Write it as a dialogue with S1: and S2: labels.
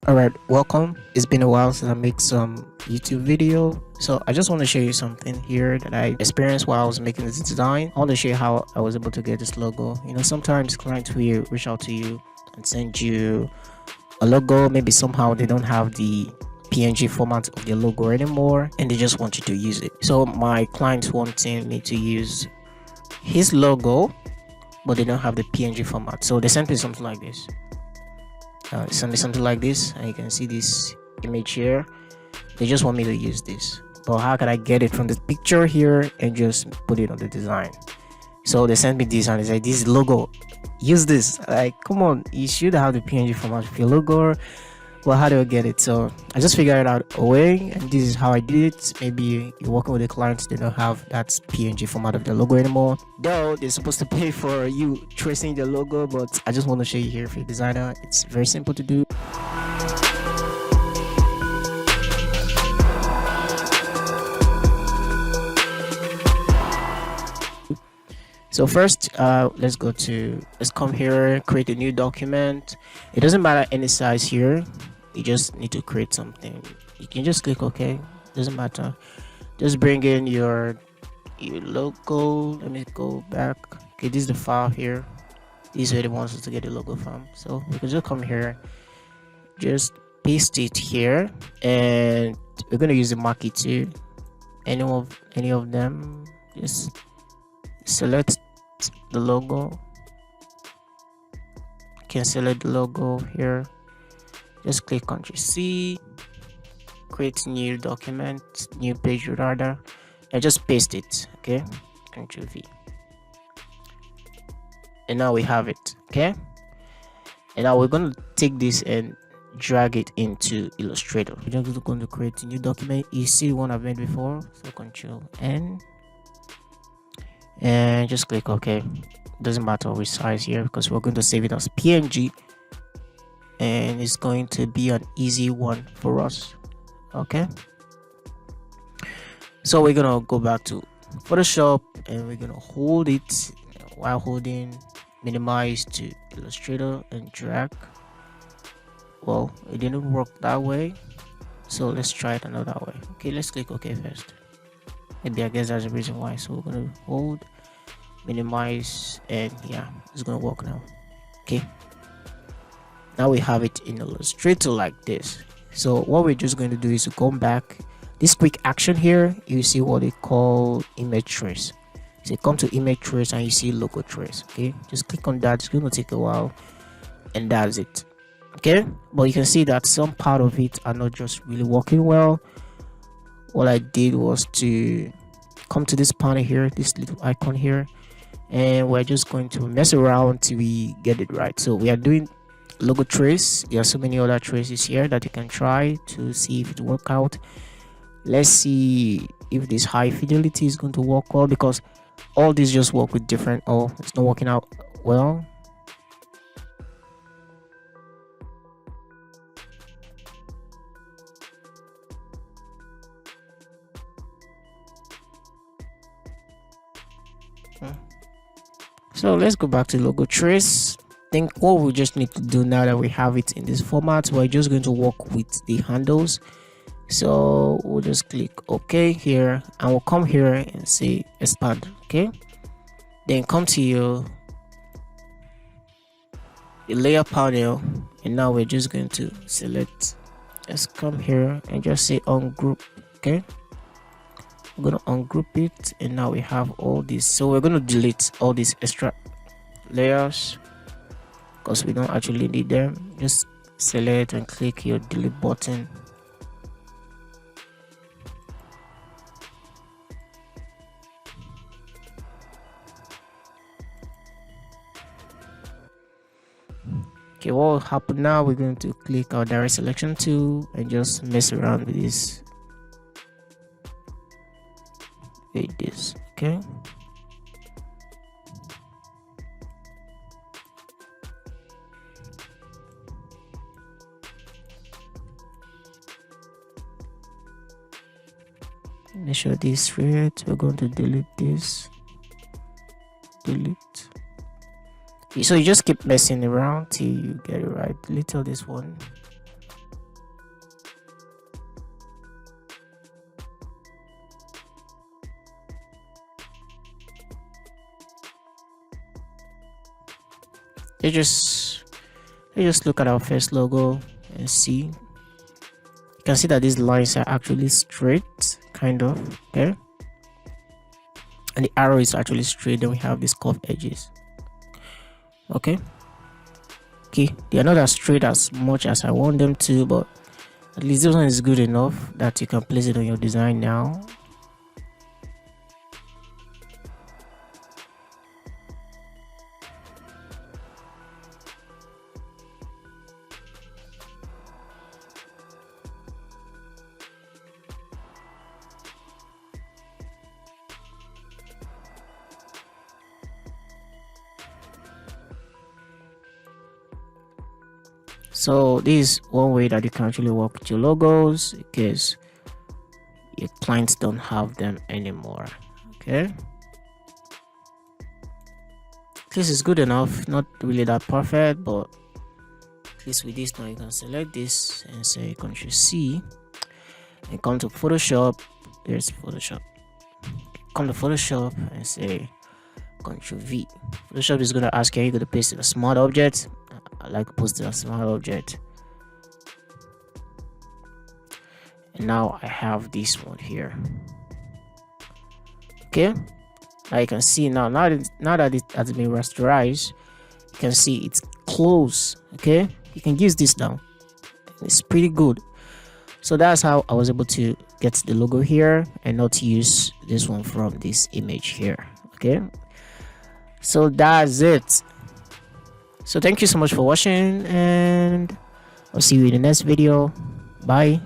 S1: Alright, welcome. It's been a while since I make some YouTube video. So I just want to show you something here that I experienced while I was making this design. I want to show you how I was able to get this logo. Sometimes clients will reach out to you and send you a logo. Maybe somehow they don't have the PNG format of their logo anymore and they just want you to use it. So my client's wanting me to use his logo, but they don't have the PNG format. So they sent me something like this. Something like this, and you can see this image here. They just want me to use this, but how can I get it from the picture here and just put it on the design? So they sent me this and they said, this logo, use this. Like, come on, you should have the PNG format of your logo. Well, how do I get it? So I just figured out a way, and this is how I did it. Maybe you're working with a client, they don't have that PNG format of the logo anymore, though they're supposed to pay for you tracing the logo, but I just want to show you here for your designer. It's very simple to do. So first, let's come here, create a new document. It doesn't matter any size here. You just need to create something. You can just click OK. Doesn't matter. Just bring in your logo. Let me go back. Okay, this is the file here. These are the ones to get the logo from. So we can just come here, just paste it here, and we're gonna use the marquee too. Any of them. Just select the logo. You can select the logo here. Just click Ctrl C, create new document, new page rather, and just paste it. Okay, Ctrl V, and now we have it. Okay, and now we're going to take this and drag it into Illustrator. We're just going to create a new document. You see the one I've made before, so Ctrl N, and just click OK. Doesn't matter which size here because we're going to save it as PNG, and it's going to be an easy one for us. Okay, so we're gonna go back to Photoshop and we're gonna hold it. While holding, minimize to Illustrator and drag. Well, it didn't work that way, so let's try it another way. Okay, let's click OK first. Maybe I guess that's the reason why. So we're gonna hold, minimize, and yeah, it's gonna work now. Okay, now we have it in Illustrator like this. So what we're just going to do is to come back. This quick action here, you see what they call image trace. So come to image trace and you see logo trace. Okay, just click on that. It's going to take a while, and that's it. Okay, but you can see that some part of it are not just really working well. What I did was to come to this panel here, this little icon here, and we're just going to mess around till we get it right. So we are doing logo trace. There are so many other traces here that you can try to see if it work out. Let's see if this high fidelity is going to work well, because all these just work with different. Oh, it's not working out well. So let's go back to logo trace. Think what we just need to do now that we have it in this format, we're just going to work with the handles. So we'll just click OK here, and we'll come here and say expand. Okay, then come to your layer panel, and now we're just going to select. Let's come here and just say ungroup. Okay, we're gonna ungroup it, and now we have all this. So we're gonna delete all these extra layers because we don't actually need them. Just select and click your delete button. Okay, what will happen now, we're going to click our direct selection tool and just mess around with this. Okay, make sure this red. We're going to delete this. Delete. So you just keep messing around till you get it right. Delete all this one. let's just look at our first logo and see. You can see that these lines are actually straight, kind of, okay, and the arrow is actually straight. Then we have these curved edges. Okay, they are not as straight as much as I want them to, but at least this one is good enough that you can place it on your design now. So this is one way that you can actually work with your logos, because your clients don't have them anymore. Okay, this is good enough, not really that perfect, but at least with this now you can select this and say Ctrl C and come to Photoshop. There's Photoshop. Come to Photoshop and say Ctrl V. Photoshop is going to ask, are you going to paste in a smart object? I like posting a smart object. And now I have this one here. Okay, now you can see now that it has been rasterized, you can see it's close. Okay, you can use this now. It's pretty good. So that's how I was able to get the logo here and not use this one from this image here. Okay, so that's it. So thank you so much for watching, and I'll see you in the next video. Bye.